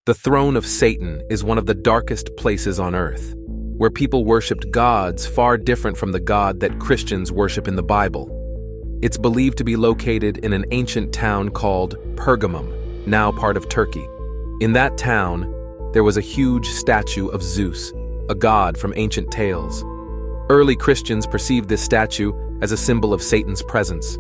The throne of Satan is one of the darkest places on earth, where people worshipped gods far different from the God that Christians worship in the Bible. It's believed to be located in an ancient town called Pergamum, now part of Turkey. In that town, there was a huge statue of Zeus, a god from ancient tales. Early Christians perceived this statue as a symbol of Satan's presence.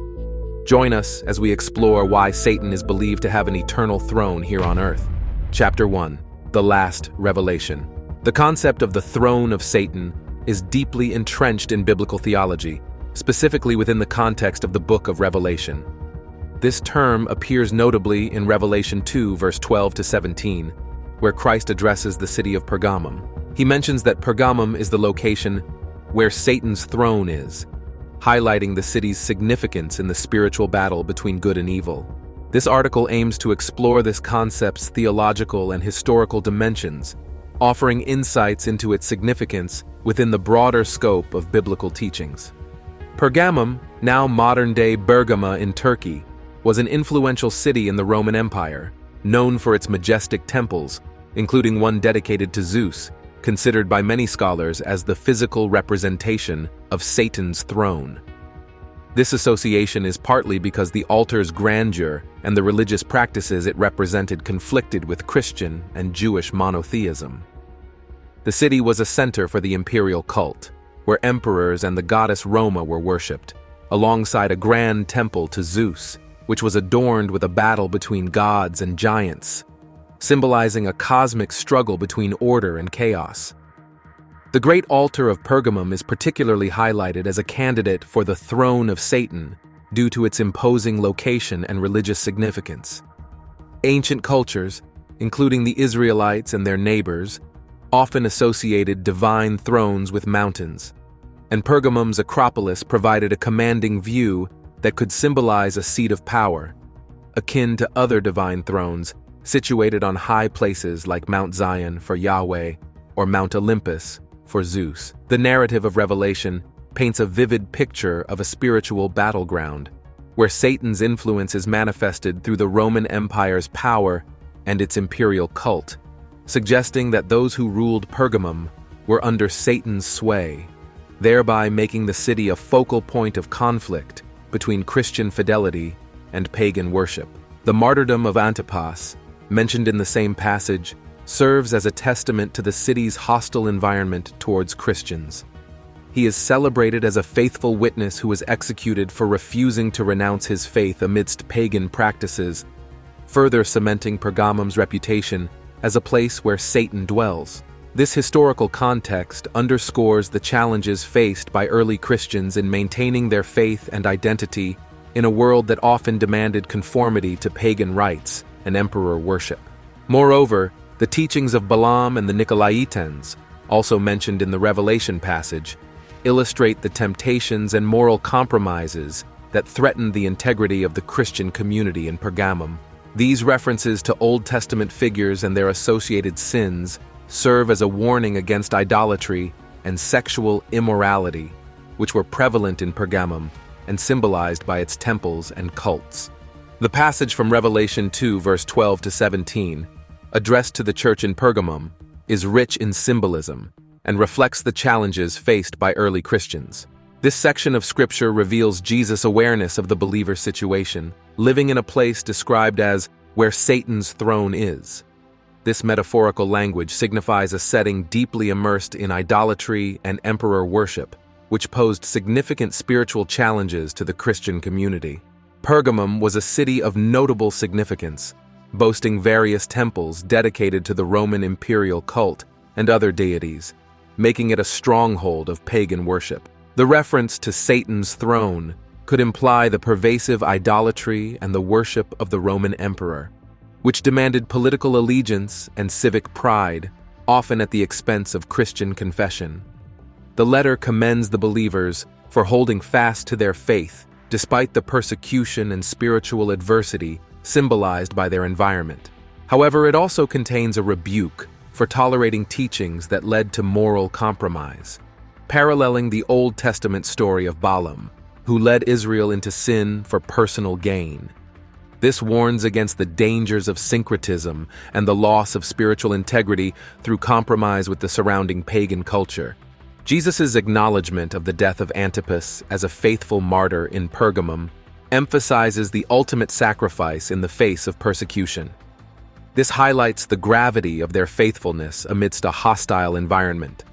Join us as we explore why Satan is believed to have an eternal throne here on earth. Chapter 1. The Last Revelation. The concept of the throne of Satan is deeply entrenched in biblical theology, specifically within the context of the book of Revelation. This term appears notably in Revelation 2, verse 12 to 17, where Christ addresses the city of Pergamum. He mentions that Pergamum is the location where Satan's throne is, highlighting the city's significance in the spiritual battle between good and evil. This article aims to explore this concept's theological and historical dimensions, offering insights into its significance within the broader scope of biblical teachings. Pergamum, now modern-day Bergama in Turkey, was an influential city in the Roman Empire, known for its majestic temples, including one dedicated to Zeus, considered by many scholars as the physical representation of Satan's throne. This association is partly because the altar's grandeur and the religious practices it represented conflicted with Christian and Jewish monotheism. The city was a center for the imperial cult, where emperors and the goddess Roma were worshipped, alongside a grand temple to Zeus, which was adorned with a battle between gods and giants, symbolizing a cosmic struggle between order and chaos. The Great Altar of Pergamum is particularly highlighted as a candidate for the throne of Satan due to its imposing location and religious significance. Ancient cultures, including the Israelites and their neighbors, often associated divine thrones with mountains, and Pergamum's Acropolis provided a commanding view that could symbolize a seat of power, akin to other divine thrones situated on high places like Mount Zion for Yahweh or Mount Olympus for Zeus. The narrative of Revelation paints a vivid picture of a spiritual battleground, where Satan's influence is manifested through the Roman Empire's power and its imperial cult, suggesting that those who ruled Pergamum were under Satan's sway, thereby making the city a focal point of conflict between Christian fidelity and pagan worship. The martyrdom of Antipas, mentioned in the same passage, serves as a testament to the city's hostile environment towards Christians. He is celebrated as a faithful witness who was executed for refusing to renounce his faith amidst pagan practices, further cementing Pergamum's reputation as a place where Satan dwells. This historical context underscores the challenges faced by early Christians in maintaining their faith and identity in a world that often demanded conformity to pagan rites and emperor worship. Moreover, the teachings of Balaam and the Nicolaitans, also mentioned in the Revelation passage, illustrate the temptations and moral compromises that threatened the integrity of the Christian community in Pergamum. These references to Old Testament figures and their associated sins serve as a warning against idolatry and sexual immorality, which were prevalent in Pergamum and symbolized by its temples and cults. The passage from Revelation 2, verse 12 to 17, addressed to the church in Pergamum, is rich in symbolism and reflects the challenges faced by early Christians. This section of Scripture reveals Jesus' awareness of the believer's situation, living in a place described as where Satan's throne is. This metaphorical language signifies a setting deeply immersed in idolatry and emperor worship, which posed significant spiritual challenges to the Christian community. Pergamum was a city of notable significance, boasting various temples dedicated to the Roman imperial cult and other deities, making it a stronghold of pagan worship. The reference to Satan's throne could imply the pervasive idolatry and the worship of the Roman emperor, which demanded political allegiance and civic pride, often at the expense of Christian confession. The letter commends the believers for holding fast to their faith despite the persecution and spiritual adversity symbolized by their environment. However, it also contains a rebuke for tolerating teachings that led to moral compromise, paralleling the Old Testament story of Balaam, who led Israel into sin for personal gain. This warns against the dangers of syncretism and the loss of spiritual integrity through compromise with the surrounding pagan culture. Jesus' acknowledgement of the death of Antipas as a faithful martyr in Pergamum emphasizes the ultimate sacrifice in the face of persecution. This highlights the gravity of their faithfulness amidst a hostile environment.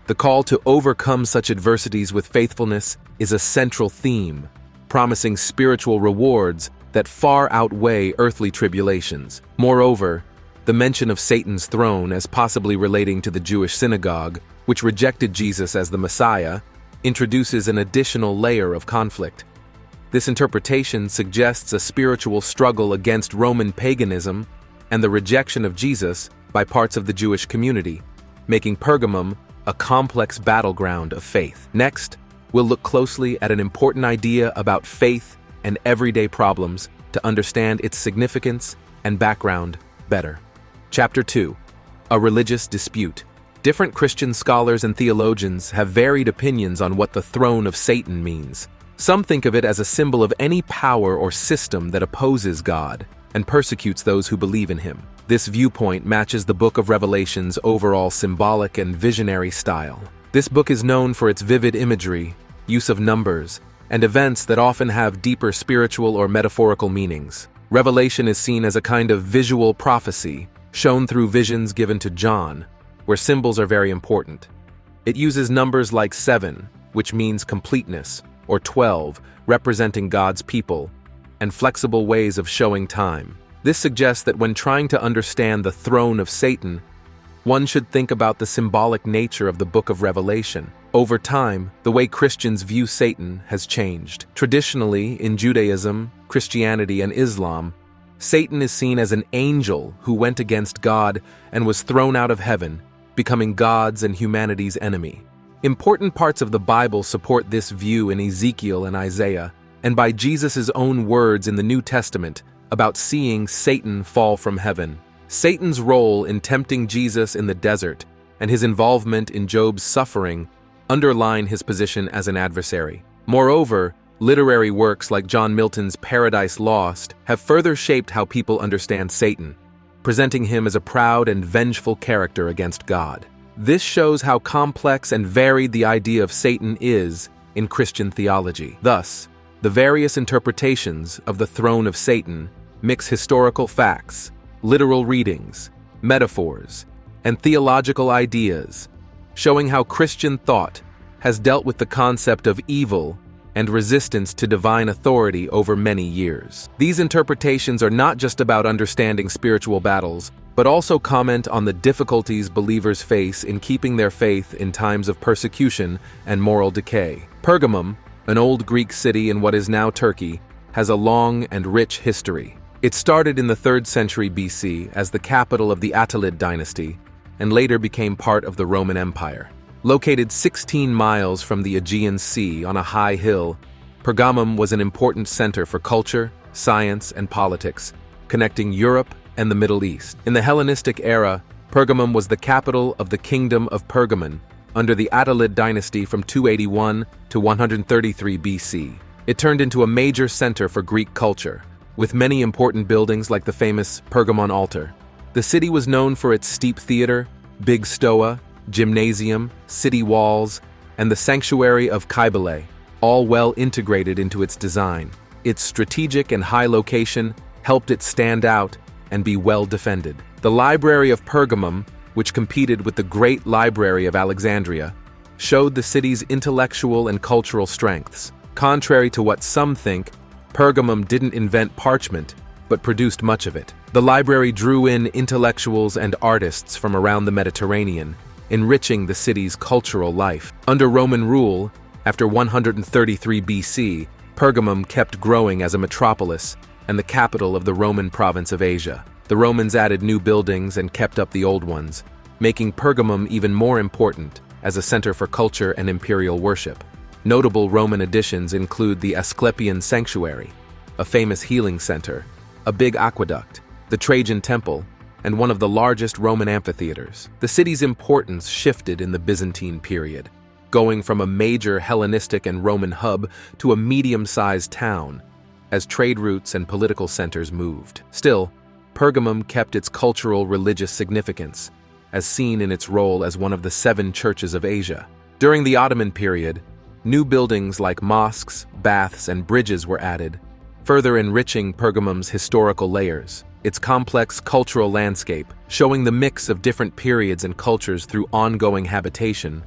The call to overcome such adversities with faithfulness is a central theme, promising spiritual rewards that far outweigh earthly tribulations. Moreover, the mention of Satan's throne as possibly relating to the Jewish synagogue, which rejected Jesus as the Messiah, introduces an additional layer of conflict. This interpretation suggests a spiritual struggle against Roman paganism and the rejection of Jesus by parts of the Jewish community, making Pergamum a complex battleground of faith. Next, we'll look closely at an important idea about faith and everyday problems to understand its significance and background better. Chapter 2. A religious dispute. Different Christian scholars and theologians have varied opinions on what the throne of Satan means. Some think of it as a symbol of any power or system that opposes God and persecutes those who believe in him. This viewpoint matches the Book of Revelation's overall symbolic and visionary style. This book is known for its vivid imagery, use of numbers, and events that often have deeper spiritual or metaphorical meanings. Revelation is seen as a kind of visual prophecy, shown through visions given to John, where symbols are very important. It uses numbers like 7, which means completeness, or 12, representing God's people, and flexible ways of showing time. This suggests that when trying to understand the throne of Satan, one should think about the symbolic nature of the Book of Revelation. Over time, the way Christians view Satan has changed. Traditionally, in Judaism, Christianity, and Islam, Satan is seen as an angel who went against God and was thrown out of heaven, becoming God's and humanity's enemy. Important parts of the Bible support this view in Ezekiel and Isaiah, and by Jesus' own words in the New Testament about seeing Satan fall from heaven. Satan's role in tempting Jesus in the desert and his involvement in Job's suffering underline his position as an adversary. Moreover, literary works like John Milton's Paradise Lost have further shaped how people understand Satan, presenting him as a proud and vengeful character against God. This shows how complex and varied the idea of Satan is in Christian theology. Thus, the various interpretations of the throne of Satan mix historical facts, literal readings, metaphors, and theological ideas, showing how Christian thought has dealt with the concept of evil and resistance to divine authority over many years. These interpretations are not just about understanding spiritual battles, but also comment on the difficulties believers face in keeping their faith in times of persecution and moral decay. Pergamum, an old Greek city in what is now Turkey, has a long and rich history. It started in the 3rd century BC as the capital of the Attalid dynasty and later became part of the Roman Empire. Located 16 miles from the Aegean Sea on a high hill, Pergamum was an important center for culture, science, and politics, connecting Europe and the Middle East. In the Hellenistic era, Pergamum was the capital of the Kingdom of Pergamon under the Attalid dynasty from 281 to 133 BC. It turned into a major center for Greek culture, with many important buildings like the famous Pergamon altar. The city was known for its steep theater, big stoa, gymnasium, city walls, and the sanctuary of Cybele, all well integrated into its design. Its strategic and high location helped it stand out and be well defended. The Library of Pergamum, which competed with the Great Library of Alexandria, showed the city's intellectual and cultural strengths. Contrary to what some think, Pergamum didn't invent parchment, but produced much of it. The library drew in intellectuals and artists from around the Mediterranean, enriching the city's cultural life. Under Roman rule, after 133 BC, Pergamum kept growing as a metropolis and the capital of the Roman province of Asia. The Romans added new buildings and kept up the old ones, making Pergamum even more important as a center for culture and imperial worship. Notable Roman additions include the Asclepian Sanctuary, a famous healing center, a big aqueduct, the Trajan Temple, and one of the largest Roman amphitheaters. The city's importance shifted in the Byzantine period, going from a major Hellenistic and Roman hub to a medium-sized town, as trade routes and political centers moved. Still, Pergamum kept its cultural religious significance, as seen in its role as one of the 7 churches of Asia. During the Ottoman period, new buildings like mosques, baths, and bridges were added, further enriching Pergamum's historical layers. Its complex cultural landscape, showing the mix of different periods and cultures through ongoing habitation,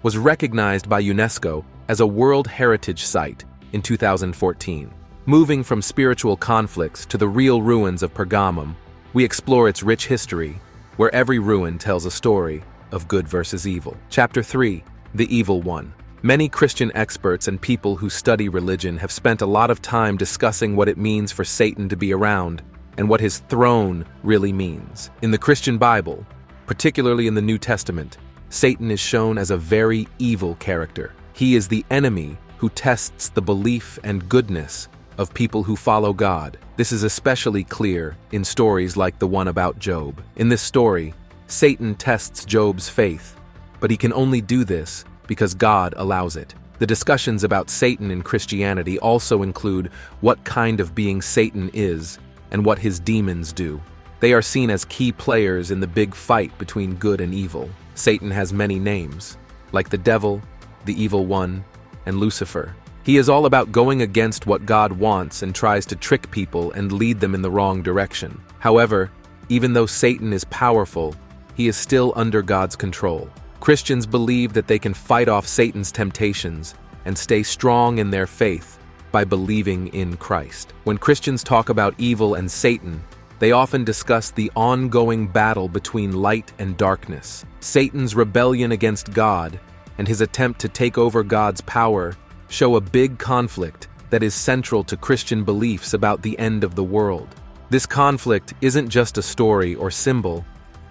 was recognized by UNESCO as a World Heritage Site in 2014. Moving from spiritual conflicts to the real ruins of Pergamum, we explore its rich history, where every ruin tells a story of good versus evil. Chapter 3: The Evil One. Many Christian experts and people who study religion have spent a lot of time discussing what it means for Satan to be around and what his throne really means. In the Christian Bible, particularly in the New Testament, Satan is shown as a very evil character. He is the enemy who tests the belief and goodness of people who follow God. This is especially clear in stories like the one about Job. In this story, Satan tests Job's faith, but he can only do this because God allows it. The discussions about Satan in Christianity also include what kind of being Satan is and what his demons do. They are seen as key players in the big fight between good and evil. Satan has many names, like the devil, the evil one, and Lucifer. He is all about going against what God wants and tries to trick people and lead them in the wrong direction. However, even though Satan is powerful, he is still under God's control. Christians believe that they can fight off Satan's temptations and stay strong in their faith by believing in Christ. When Christians talk about evil and Satan, they often discuss the ongoing battle between light and darkness. Satan's rebellion against God and his attempt to take over God's power show a big conflict that is central to Christian beliefs about the end of the world. This conflict isn't just a story or symbol,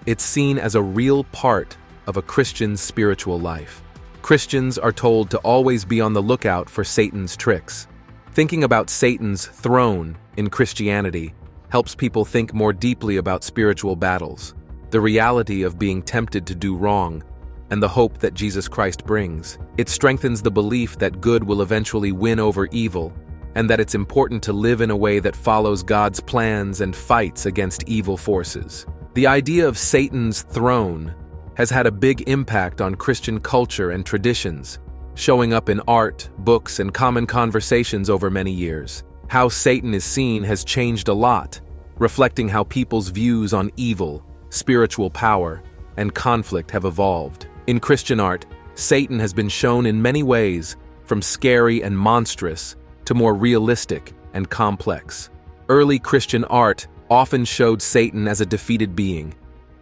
it's seen as a real part of a Christian's spiritual life. Christians are told to always be on the lookout for Satan's tricks. Thinking about Satan's throne in Christianity helps people think more deeply about spiritual battles, the reality of being tempted to do wrong, and the hope that Jesus Christ brings. It strengthens the belief that good will eventually win over evil, and that it's important to live in a way that follows God's plans and fights against evil forces. The idea of Satan's throne has had a big impact on Christian culture and traditions, showing up in art, books, and common conversations over many years. How Satan is seen has changed a lot, reflecting how people's views on evil, spiritual power, and conflict have evolved. In Christian art, Satan has been shown in many ways, from scary and monstrous to more realistic and complex. Early Christian art often showed Satan as a defeated being,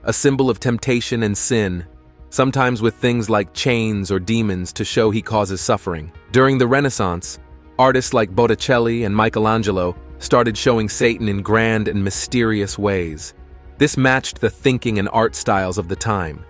a symbol of temptation and sin, sometimes with things like chains or demons to show he causes suffering. During the Renaissance, artists like Botticelli and Michelangelo started showing Satan in grand and mysterious ways. This matched the thinking and art styles of the time.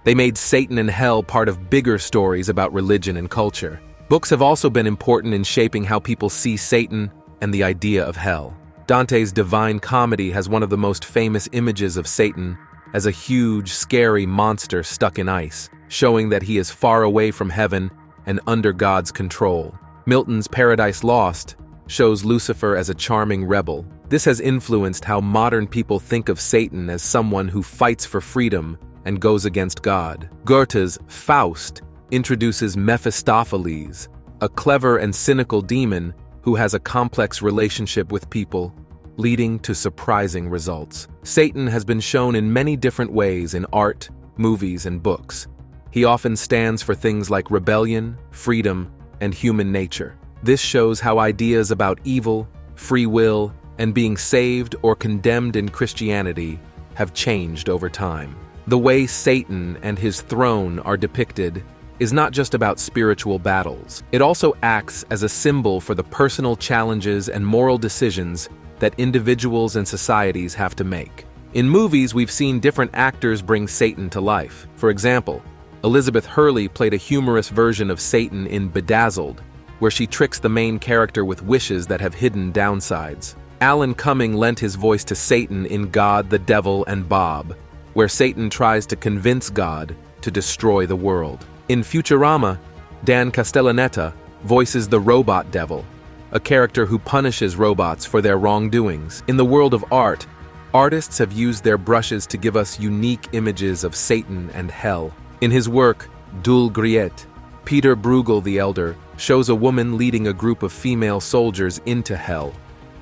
They made Satan and hell part of bigger stories about religion and culture. Books have also been important in shaping how people see Satan and the idea of hell. Dante's Divine Comedy has one of the most famous images of Satan as a huge, scary monster stuck in ice, showing that he is far away from heaven and under God's control. Milton's Paradise Lost shows Lucifer as a charming rebel. This has influenced how modern people think of Satan as someone who fights for freedom and goes against God. Goethe's Faust introduces Mephistopheles, a clever and cynical demon who has a complex relationship with people, leading to surprising results. Satan has been shown in many different ways in art, movies, and books. He often stands for things like rebellion, freedom, and human nature. This shows how ideas about evil, free will, and being saved or condemned in Christianity have changed over time. The way Satan and his throne are depicted is not just about spiritual battles. It also acts as a symbol for the personal challenges and moral decisions that individuals and societies have to make. In movies, we've seen different actors bring Satan to life. For example, Elizabeth Hurley played a humorous version of Satan in Bedazzled, where she tricks the main character with wishes that have hidden downsides. Alan Cumming lent his voice to Satan in God, the Devil, and Bob, where Satan tries to convince God to destroy the world. In Futurama, Dan Castellaneta voices the robot devil, a character who punishes robots for their wrongdoings. In the world of art, artists have used their brushes to give us unique images of Satan and hell. In his work, Dul Griet, Peter Bruegel the Elder shows a woman leading a group of female soldiers into hell,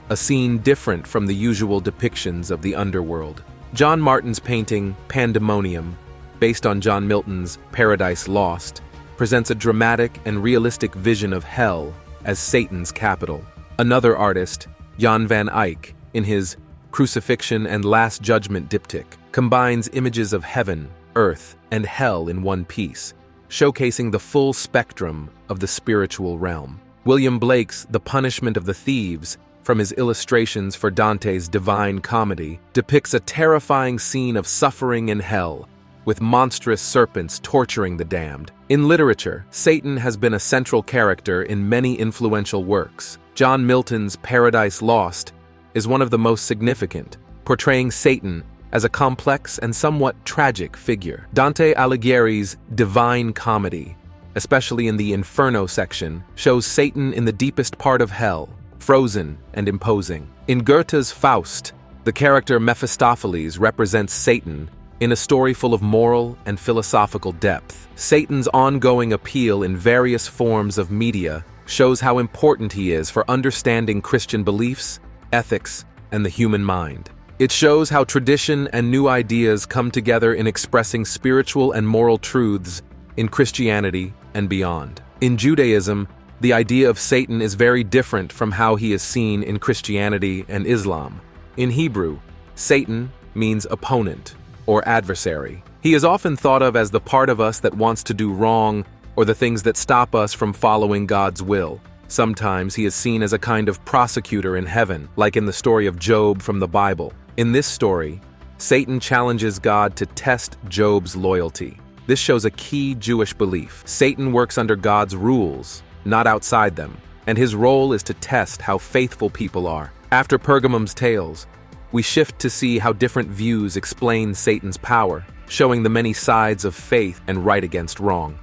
a scene different from the usual depictions of the underworld. John Martin's painting, Pandemonium, based on John Milton's Paradise Lost, presents a dramatic and realistic vision of hell as Satan's capital. Another artist, Jan van Eyck, in his Crucifixion and Last Judgment diptych, combines images of heaven, earth, and hell in one piece, showcasing the full spectrum of the spiritual realm. William Blake's The Punishment of the Thieves, from his illustrations for Dante's Divine Comedy, depicts a terrifying scene of suffering in hell, with monstrous serpents torturing the damned. In literature, Satan has been a central character in many influential works. John Milton's Paradise Lost is one of the most significant, portraying Satan as a complex and somewhat tragic figure. Dante Alighieri's Divine Comedy, especially in the Inferno section, shows Satan in the deepest part of hell, frozen and imposing. In Goethe's Faust, the character Mephistopheles represents Satan in a story full of moral and philosophical depth. Satan's ongoing appeal in various forms of media shows how important he is for understanding Christian beliefs, ethics, and the human mind. It shows how tradition and new ideas come together in expressing spiritual and moral truths in Christianity and beyond. In Judaism, the idea of Satan is very different from how he is seen in Christianity and Islam. In Hebrew, Satan means opponent or adversary. He is often thought of as the part of us that wants to do wrong or the things that stop us from following God's will. Sometimes he is seen as a kind of prosecutor in heaven, like in the story of Job from the Bible. In this story, Satan challenges God to test Job's loyalty. This shows a key Jewish belief. Satan works under God's rules, not outside them, and his role is to test how faithful people are. After Pergamum's tales, we shift to see how different views explain Satan's power, showing the many sides of faith and right against wrong.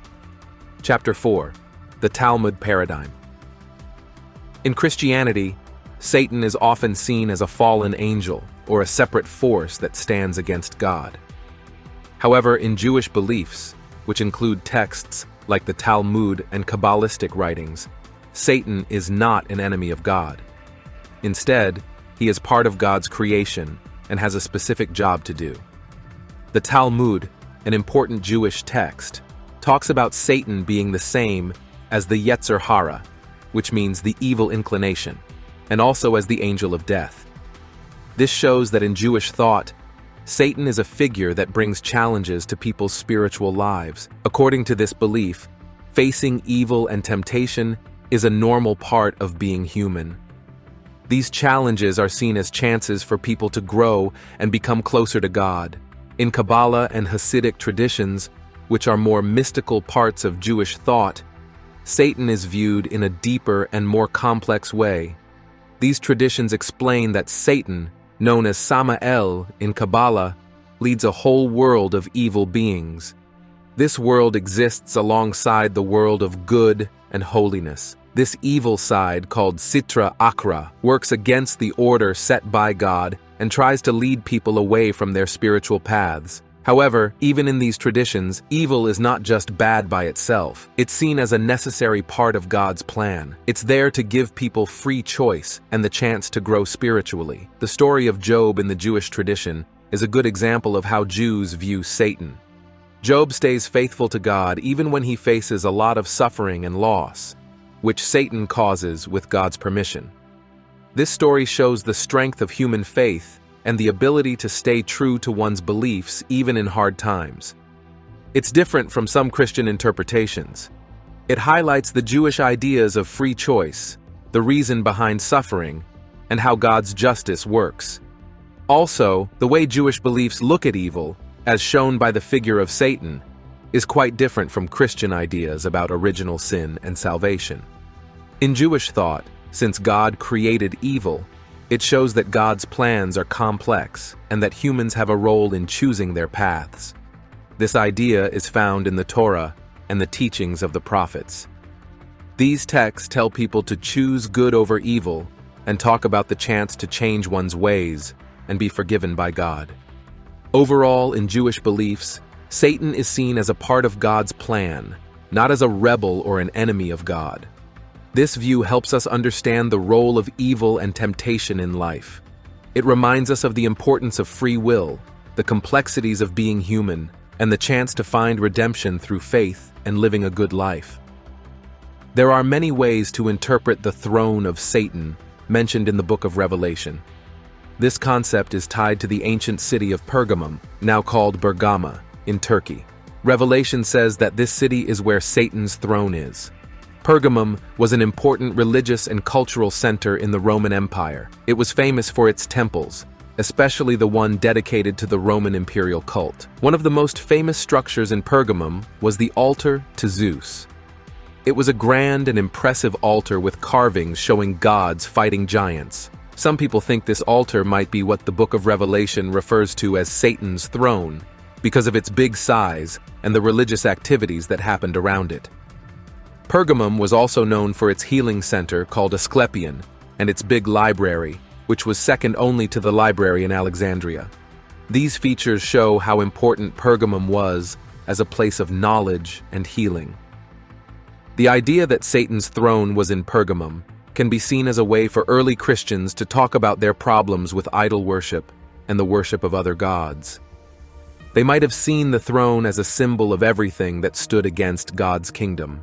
Chapter 4. The Talmud Paradigm. In Christianity, Satan is often seen as a fallen angel or a separate force that stands against God. However, in Jewish beliefs, which include texts like the Talmud and Kabbalistic writings, Satan is not an enemy of God. Instead, he is part of God's creation and has a specific job to do. The Talmud, an important Jewish text, talks about Satan being the same as the Yetzer Hara, which means the evil inclination, and also as the angel of death. This shows that in Jewish thought, Satan is a figure that brings challenges to people's spiritual lives. According to this belief, facing evil and temptation is a normal part of being human. These challenges are seen as chances for people to grow and become closer to God. In Kabbalah and Hasidic traditions, which are more mystical parts of Jewish thought, Satan is viewed in a deeper and more complex way. These traditions explain that Satan, known as Samael in Kabbalah, leads a whole world of evil beings. This world exists alongside the world of good and holiness. This evil side, called Sitra Achra, works against the order set by God and tries to lead people away from their spiritual paths. However, even in these traditions, evil is not just bad by itself. It's seen as a necessary part of God's plan. It's there to give people free choice and the chance to grow spiritually. The story of Job in the Jewish tradition is a good example of how Jews view Satan. Job stays faithful to God even when he faces a lot of suffering and loss, which Satan causes with God's permission. This story shows the strength of human faith and the ability to stay true to one's beliefs even in hard times. It's different from some Christian interpretations. It highlights the Jewish ideas of free choice, the reason behind suffering, and how God's justice works. Also, the way Jewish beliefs look at evil, as shown by the figure of Satan, is quite different from Christian ideas about original sin and salvation. In Jewish thought, since God created evil, it shows that God's plans are complex and that humans have a role in choosing their paths. This idea is found in the Torah and the teachings of the prophets. These texts tell people to choose good over evil and talk about the chance to change one's ways and be forgiven by God. Overall, in Jewish beliefs, Satan is seen as a part of God's plan, not as a rebel or an enemy of God. This view helps us understand the role of evil and temptation in life. It reminds us of the importance of free will, the complexities of being human, and the chance to find redemption through faith and living a good life. There are many ways to interpret the throne of Satan mentioned in the book of Revelation. This concept is tied to the ancient city of Pergamum, now called Pergamum, in Turkey. Revelation says that this city is where Satan's throne is. Pergamum was an important religious and cultural center in the Roman Empire. It was famous for its temples, especially the one dedicated to the Roman imperial cult. One of the most famous structures in Pergamum was the altar to Zeus. It was a grand and impressive altar with carvings showing gods fighting giants. Some people think this altar might be what the book of Revelation refers to as Satan's throne, because of its big size and the religious activities that happened around it. Pergamum was also known for its healing center called Asclepion and its big library, which was second only to the library in Alexandria. These features show how important Pergamum was as a place of knowledge and healing. The idea that Satan's throne was in Pergamum can be seen as a way for early Christians to talk about their problems with idol worship and the worship of other gods. They might have seen the throne as a symbol of everything that stood against God's kingdom.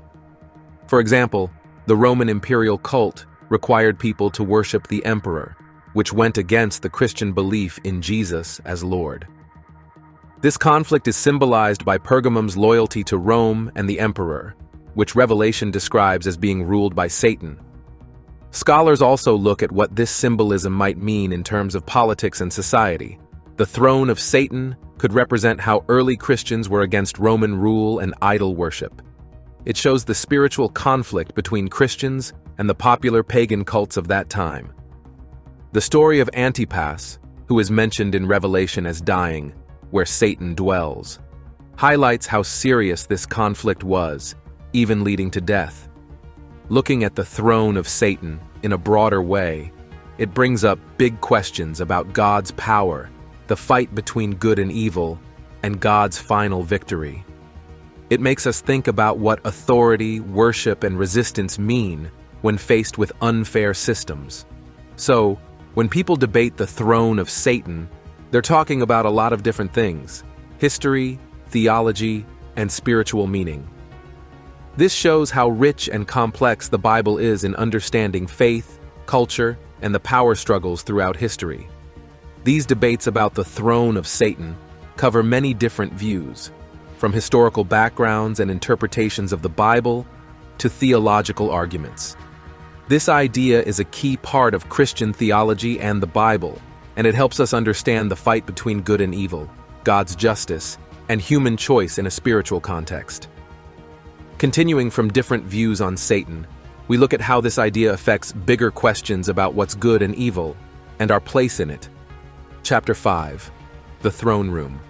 For example, the Roman imperial cult required people to worship the emperor, which went against the Christian belief in Jesus as Lord. This conflict is symbolized by Pergamum's loyalty to Rome and the emperor, which Revelation describes as being ruled by Satan. Scholars also look at what this symbolism might mean in terms of politics and society. The throne of Satan could represent how early Christians were against Roman rule and idol worship. It shows the spiritual conflict between Christians and the popular pagan cults of that time. The story of Antipas, who is mentioned in Revelation as dying, where Satan dwells, highlights how serious this conflict was, even leading to death. Looking at the throne of Satan in a broader way, it brings up big questions about God's power, the fight between good and evil, and God's final victory. It makes us think about what authority, worship, and resistance mean when faced with unfair systems. So, when people debate the throne of Satan, they're talking about a lot of different things: history, theology, and spiritual meaning. This shows how rich and complex the Bible is in understanding faith, culture, and the power struggles throughout history. These debates about the throne of Satan cover many different views, from historical backgrounds and interpretations of the Bible to theological arguments. This idea is a key part of Christian theology and the Bible, and it helps us understand the fight between good and evil, God's justice, and human choice in a spiritual context. Continuing from different views on Satan, we look at how this idea affects bigger questions about what's good and evil, and our place in it. Chapter 5. The Throne Room.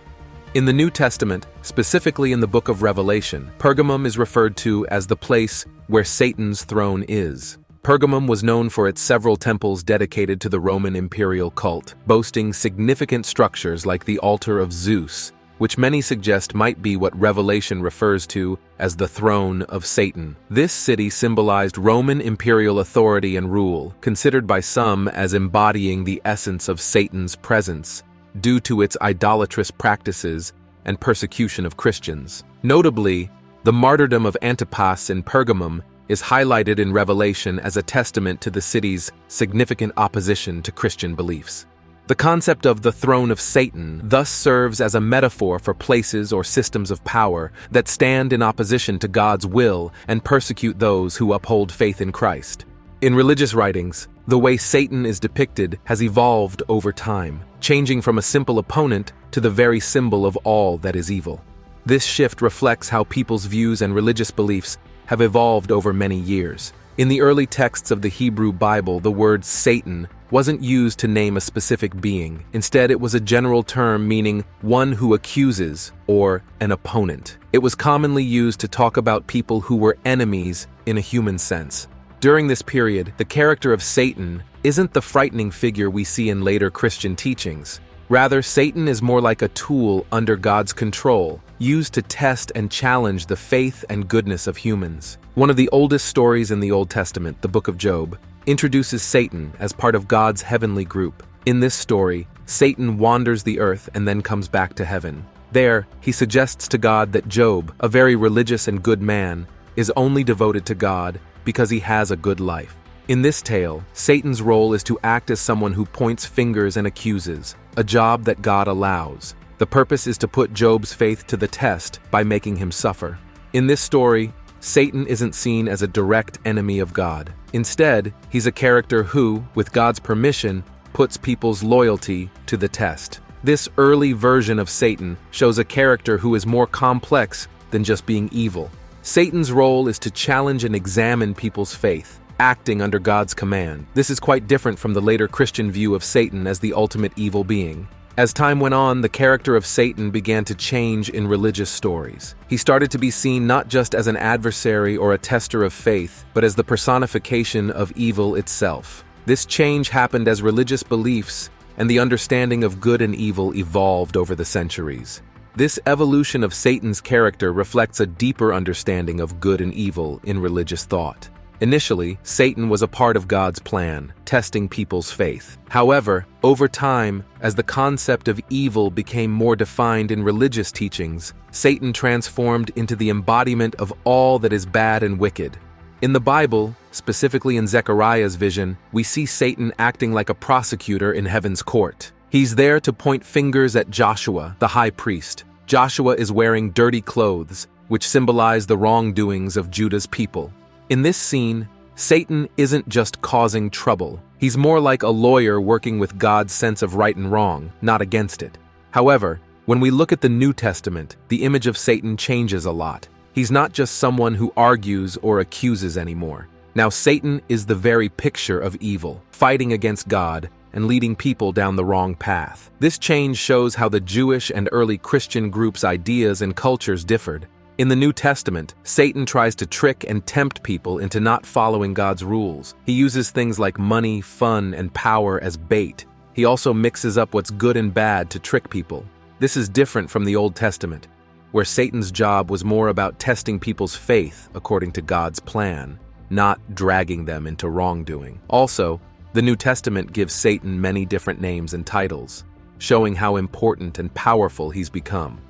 In the New Testament, specifically in the book of Revelation, Pergamum is referred to as the place where Satan's throne is. Pergamum was known for its several temples dedicated to the Roman imperial cult, boasting significant structures like the altar of Zeus, which many suggest might be what Revelation refers to as the throne of Satan. This city symbolized Roman imperial authority and rule, considered by some as embodying the essence of Satan's presence, due to its idolatrous practices and persecution of Christians. Notably, the martyrdom of Antipas in Pergamum is highlighted in Revelation as a testament to the city's significant opposition to Christian beliefs. The concept of the throne of Satan thus serves as a metaphor for places or systems of power that stand in opposition to God's will and persecute those who uphold faith in Christ. In religious writings, the way Satan is depicted has evolved over time, changing from a simple opponent to the very symbol of all that is evil. This shift reflects how people's views and religious beliefs have evolved over many years. In the early texts of the Hebrew Bible, the word Satan wasn't used to name a specific being. Instead, it was a general term meaning one who accuses or an opponent. It was commonly used to talk about people who were enemies in a human sense. During this period, the character of Satan isn't the frightening figure we see in later Christian teachings. Rather, Satan is more like a tool under God's control, used to test and challenge the faith and goodness of humans. One of the oldest stories in the Old Testament, the Book of Job, introduces Satan as part of God's heavenly group. In this story, Satan wanders the earth and then comes back to heaven. There, he suggests to God that Job, a very religious and good man, is only devoted to God because he has a good life. In this tale, Satan's role is to act as someone who points fingers and accuses, a job that God allows. The purpose is to put Job's faith to the test by making him suffer. In this story, Satan isn't seen as a direct enemy of God. Instead, he's a character who, with God's permission, puts people's loyalty to the test. This early version of Satan shows a character who is more complex than just being evil. Satan's role is to challenge and examine people's faith, acting under God's command. This is quite different from the later Christian view of Satan as the ultimate evil being. As time went on, the character of Satan began to change in religious stories. He started to be seen not just as an adversary or a tester of faith, but as the personification of evil itself. This change happened as religious beliefs and the understanding of good and evil evolved over the centuries. This evolution of Satan's character reflects a deeper understanding of good and evil in religious thought. Initially, Satan was a part of God's plan, testing people's faith. However, over time, as the concept of evil became more defined in religious teachings, Satan transformed into the embodiment of all that is bad and wicked. In the Bible, specifically in Zechariah's vision, we see Satan acting like a prosecutor in heaven's court. He's there to point fingers at Joshua, the high priest. Joshua is wearing dirty clothes, which symbolize the wrongdoings of Judah's people. In this scene, Satan isn't just causing trouble. He's more like a lawyer working with God's sense of right and wrong, not against it. However, when we look at the New Testament, the image of Satan changes a lot. He's not just someone who argues or accuses anymore. Now, Satan is the very picture of evil, fighting against God and leading people down the wrong path. This change shows how the Jewish and early Christian groups' ideas and cultures differed. In the New Testament, Satan tries to trick and tempt people into not following God's rules. He uses things like money, fun, and power as bait. He also mixes up what's good and bad to trick people. This is different from the Old Testament, where Satan's job was more about testing people's faith according to God's plan, not dragging them into wrongdoing. Also, the New Testament gives Satan many different names and titles, showing how important and powerful he's become.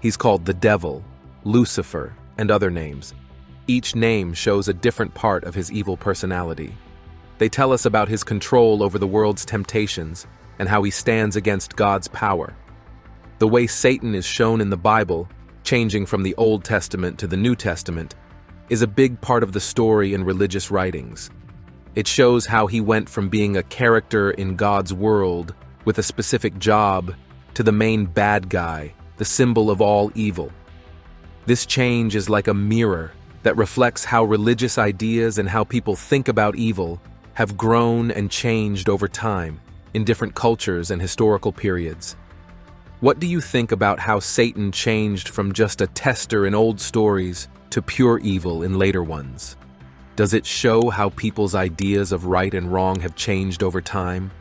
He's called the devil, Lucifer, and other names. Each name shows a different part of his evil personality. They tell us about his control over the world's temptations and how he stands against God's power. The way Satan is shown in the Bible, changing from the Old Testament to the New Testament, is a big part of the story in religious writings. It shows how he went from being a character in God's world with a specific job to the main bad guy, the symbol of all evil. This change is like a mirror that reflects how religious ideas and how people think about evil have grown and changed over time in different cultures and historical periods. What do you think about how Satan changed from just a tester in old stories to pure evil in later ones? Does it show how people's ideas of right and wrong have changed over time?